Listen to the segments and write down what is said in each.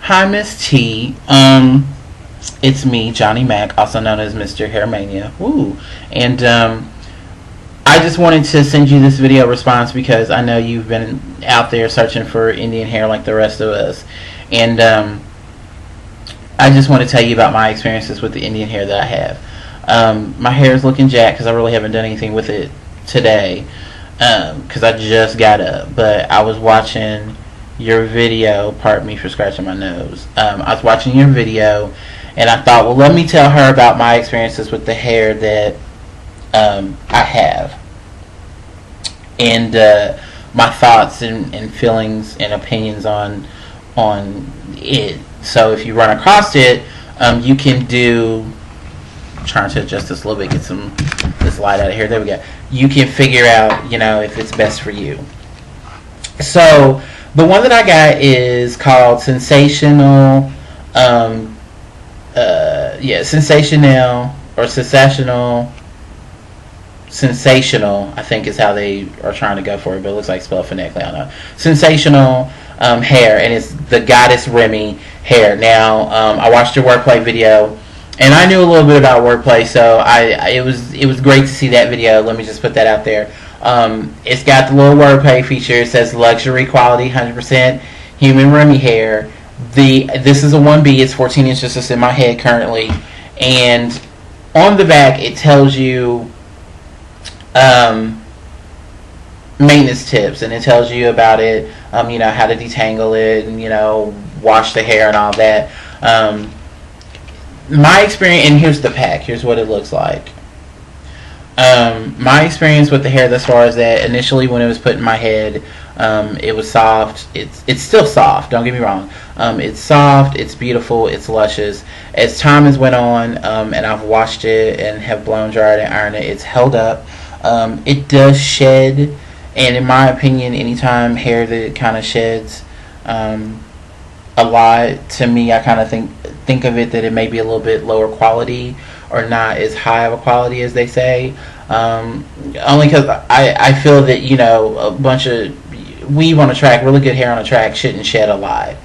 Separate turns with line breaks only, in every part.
Hi, Miss T. It's me, Johnny Mac, also known as Mr. Hairmania. Woo! And I just wanted to send you this video response because I know you've been out there searching for Indian hair like the rest of us, and I just want to tell you about my experiences with the Indian hair that I have. My hair is looking jacked because I really haven't done anything with it today because I just got up, but I was watching your video. Pardon me for scratching my nose. I was watching your video, and I thought, well, let me tell her about my experiences with the hair that I have, and my thoughts and feelings and opinions on it. So if you run across it, you can do. I'm trying to adjust this a little bit, get this light out of here. There we go. You can figure out, if it's best for you. So the one that I got is called Sensational, Sensational or Sensational, I think is how they are trying to go for it, but it looks like spelled phonetically, I don't know. Sensational hair, and it's the Goddess Remy hair. Now, I watched your wordplay video, and I knew a little bit about wordplay, so it was great to see that video. Let me just put that out there. It's got the little wordplay feature. It says luxury quality, 100% human Remy hair. This is a 1B. It's 14 inches just in my head currently, and on the back it tells you maintenance tips, and it tells you about it, how to detangle it, and wash the hair and all that. My experience, and here's the pack. Here's what it looks like. My experience with the hair thus far is that initially when it was put in my head, it was soft. It's still soft, don't get me wrong. It's soft, it's beautiful, it's luscious. As time has went on, and I've washed it and have blown dried and ironed it, it's held up. It does shed, and in my opinion, anytime hair that kind of sheds a lot, to me, I kind of think of it that it may be a little bit lower quality or not as high of a quality as they say. Only because I feel that a bunch of weave on a track, really good hair on a track, shouldn't shed a lot.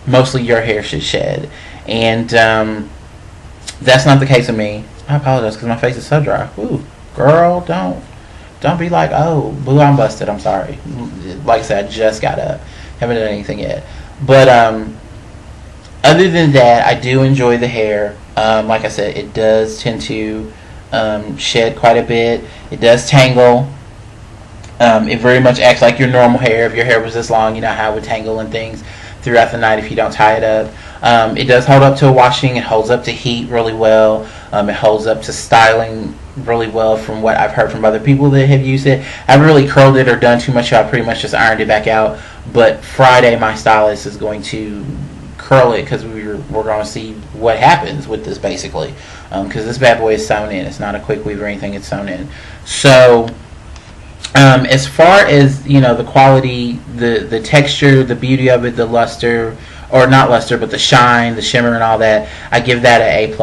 Mostly your hair should shed, and that's not the case with me. I apologize because my face is so dry. Ooh, girl, don't be like, oh, boo, I'm busted. I'm sorry. Like I said, I just got up. Haven't done anything yet. But other than that, I do enjoy the hair. Like I said, it does tend to shed quite a bit. It does tangle. It very much acts like your normal hair. If your hair was this long, you know how it would tangle and things throughout the night if you don't tie it up. It does hold up to washing. It holds up to heat really well. It holds up to styling really well from what I've heard from other people that have used it. I haven't really curled it or done too much. I pretty much just ironed it back out. But Friday, my stylist is going to curl it because we're going to see what happens with this basically. Because this bad boy is sewn in. It's not a quick weave or anything. It's sewn in. So as far as the quality, the texture, the beauty of it, the luster, or not luster, but the shine, the shimmer, and all that, I give that an A+.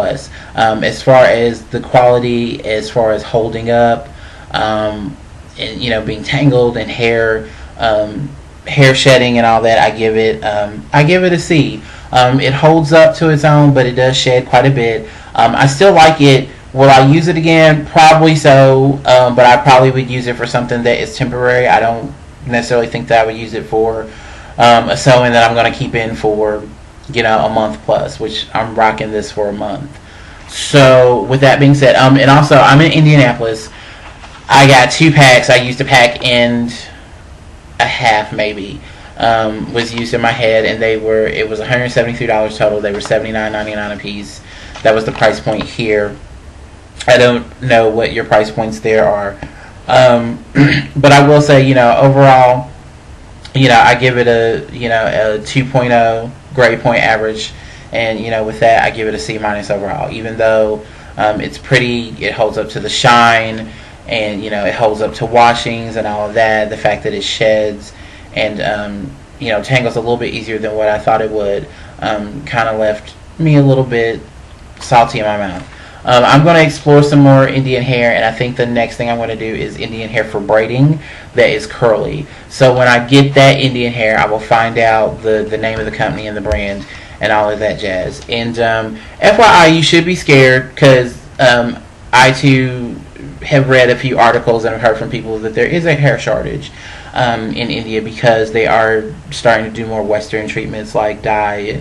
As far as the quality, as far as holding up, and being tangled and hair shedding and all that, I give it a C. It holds up to its own, but it does shed quite a bit. I still like it. Will I use it again? Probably so, but I probably would use it for something that is temporary. I don't necessarily think that I would use it for a sewing that I'm going to keep in for a month plus, which I'm rocking this for a month. So with that being said, and also I'm in Indianapolis. I got 2 packs. I used a pack and a half maybe was used in my head, and it was $173 total. They were $79.99 a piece. That was the price point here. I don't know what your price points there are, but I will say overall, I give it a 2.0 grade point average, and with that I give it a C- overall. Even though it's pretty, it holds up to the shine, and it holds up to washings and all of that. The fact that it sheds and tangles a little bit easier than what I thought it would, kind of left me a little bit salty in my mouth. I'm going to explore some more Indian hair, and I think the next thing I'm going to do is Indian hair for braiding that is curly. So when I get that Indian hair, I will find out the name of the company and the brand and all of that jazz. And FYI, you should be scared because I too have read a few articles and have heard from people that there is a hair shortage in India because they are starting to do more Western treatments like dye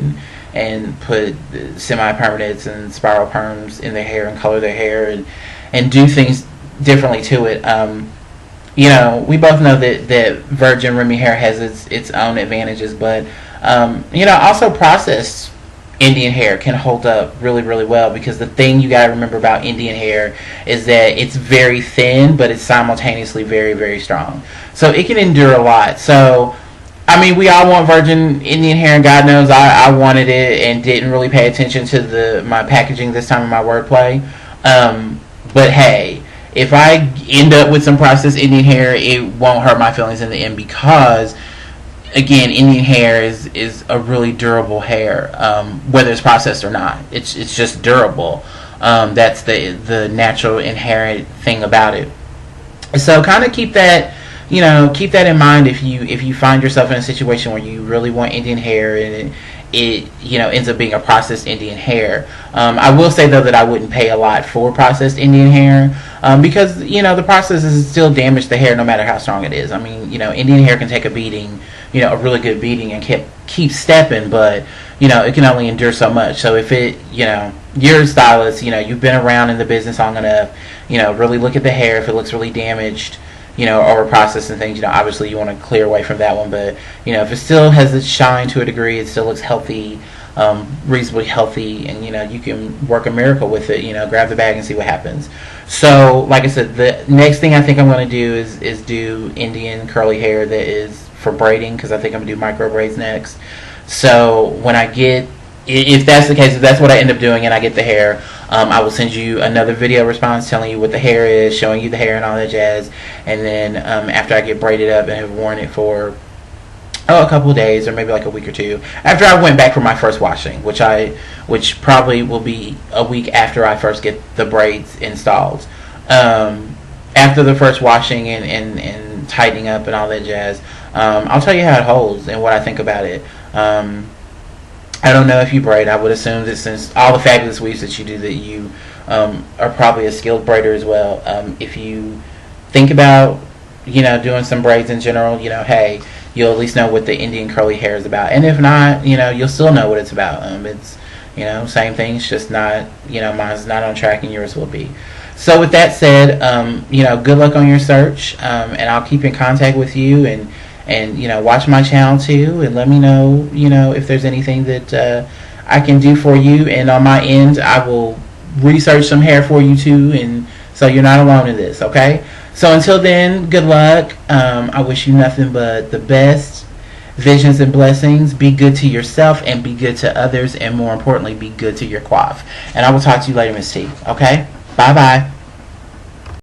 and put semi-permanents and spiral perms in their hair and color their hair and do things differently to it. You know, we both know that virgin Remy hair has its own advantages, but you know, also processed Indian hair can hold up really, really well, because the thing you got to remember about Indian hair is that it's very thin, but it's simultaneously very, very strong. So it can endure a lot. So, I mean, we all want virgin Indian hair, and God knows I wanted it and didn't really pay attention to my packaging this time in my wordplay. But hey, if I end up with some processed Indian hair, it won't hurt my feelings in the end, because again, Indian hair is a really durable hair, whether it's processed or not. It's just durable. That's the natural inherent thing about it. So kind of keep that in mind if you find yourself in a situation where you really want Indian hair and it ends up being a processed Indian hair. I will say though that I wouldn't pay a lot for processed Indian hair, because the processes still damage the hair no matter how strong it is. I mean, Indian hair can take a beating, a really good beating, and keep stepping, but it can only endure so much. So if you're a stylist, you've been around in the business long enough, really look at the hair. If it looks really damaged, over processing things, obviously you want to clear away from that one. But if it still has its shine to a degree, it still looks healthy, reasonably healthy, and you can work a miracle with it. Grab the bag and see what happens. So like I said, the next thing I think I'm going to do is do Indian curly hair that is for braiding, because I think I'm going to do micro braids next. So when I get, if that's the case, if that's what I end up doing and I get the hair, I will send you another video response telling you what the hair is, showing you the hair and all that jazz. And then after I get braided up and have worn it for a couple of days, or maybe like a week or two, after I went back for my first washing, which probably will be a week after I first get the braids installed. After the first washing and tightening up and all that jazz, I'll tell you how it holds and what I think about it. I don't know if you braid. I would assume that since all the fabulous weaves that you do, that you are probably a skilled braider as well. If you think about doing some braids in general, hey, you'll at least know what the Indian curly hair is about. And if not, you'll still know what it's about. It's same thing. It's just not mine's not on track and yours will be. So with that said, good luck on your search, and I'll keep in contact with you, and watch my channel too, and let me know if there's anything that I can do for you. And on my end, I will research some hair for you too, and so you're not alone in this. Okay, so until then, good luck. I wish you nothing but the best visions and blessings. Be good to yourself and be good to others, and more importantly, be good to your coif. And I will talk to you later, Miss T. Okay, bye bye.